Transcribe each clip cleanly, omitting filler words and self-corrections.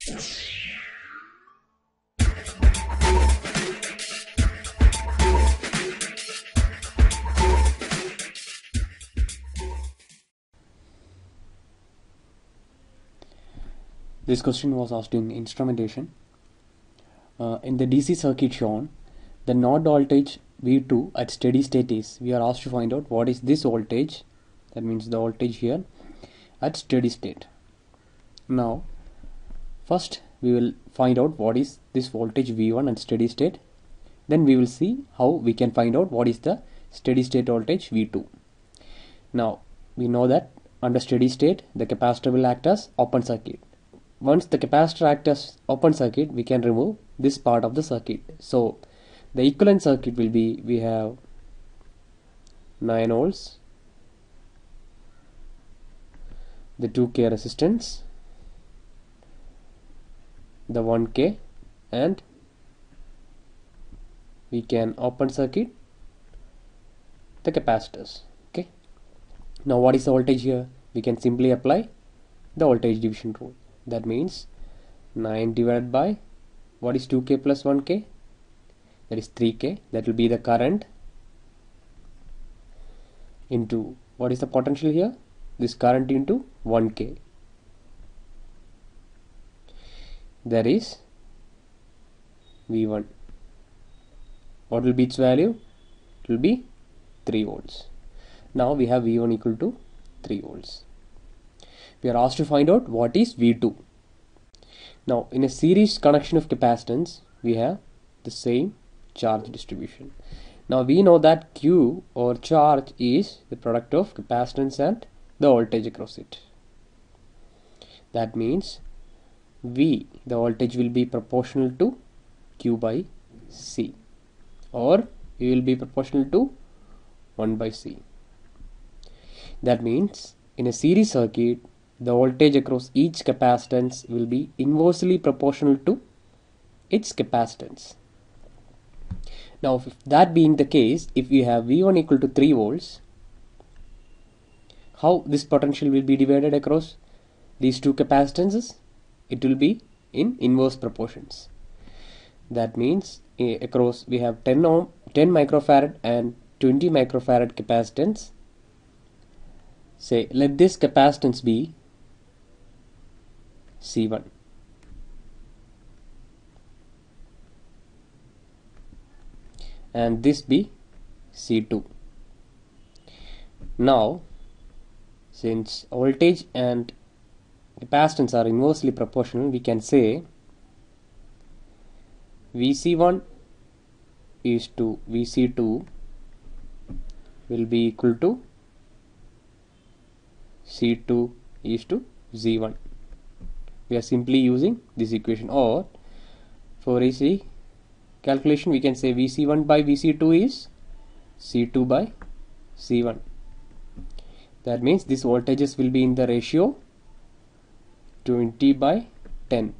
This question was asked in instrumentation. In the DC circuit shown, the node voltage V2 at steady state is, we are asked to find out what is this voltage, that means the voltage here at steady state. Now first we will find out what is this voltage V1 at steady state, then we will see how we can find out what is the steady state voltage V2. Now we know that under steady state the capacitor will act as open circuit. Once the capacitor acts as open circuit, we can remove this part of the circuit. So the equivalent circuit will be, we have 9 volts, the 2K resistance, the 1K, and we can open circuit the capacitors. Okay. Now what is the voltage here? We can simply apply the voltage division rule. That means 9 divided by, what is 2K plus 1K? That is 3K. That will be the current into, what is the potential here? This current into 1K. That is V1. What will be its value? It will be 3 volts. Now we have V1 equal to 3 volts. We are asked to find out what is V2. Now in a series connection of capacitance, we have the same charge distribution. Now we know that Q or charge is the product of capacitance and the voltage across it. That means V, the voltage will be proportional to Q by C, or V will be proportional to 1 by C. That means in a series circuit, the voltage across each capacitance will be inversely proportional to its capacitance. Now if that being the case, if we have V1 equal to 3 volts, how this potential will be divided across these two capacitances? It will be in inverse proportions. That means across we have 10 microfarad and 20 microfarad capacitance. Say let this capacitance be C1. And this be C2. Now since voltage and capacitance are inversely proportional, we can say VC1 is to VC2 will be equal to C2 is to Z1. We are simply using this equation, or for easy calculation we can say VC1 by VC2 is C2 by C1. That means these voltages will be in the ratio 20 by 10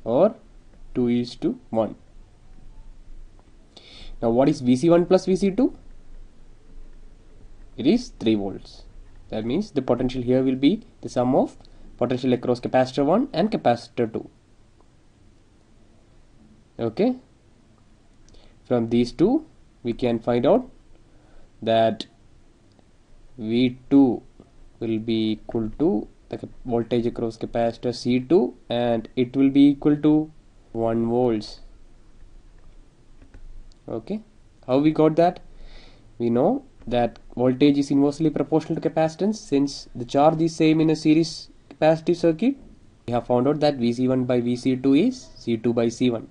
or 2 is to 1. Now what is VC1 plus VC2? It is 3 volts. That means the potential here will be the sum of potential across capacitor 1 and capacitor 2. Okay. From these two we can find out that V2 will be equal to the voltage across capacitor C2 and it will be equal to 1 volts. Okay. How we got that? We know that voltage is inversely proportional to capacitance. Since the charge is same in a series capacitive circuit, we have found out that VC1 by VC2 is C2 by C1.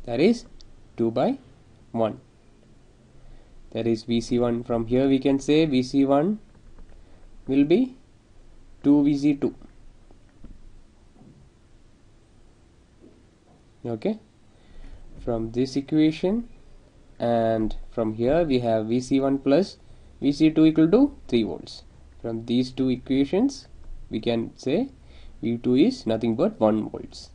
That is 2 by 1. That is VC1. From here we can say VC1 will be 2 VC2. Okay. From this equation and from here we have VC1 plus VC2 equal to 3 volts. From these two equations we can say V2 is nothing but 1 volts.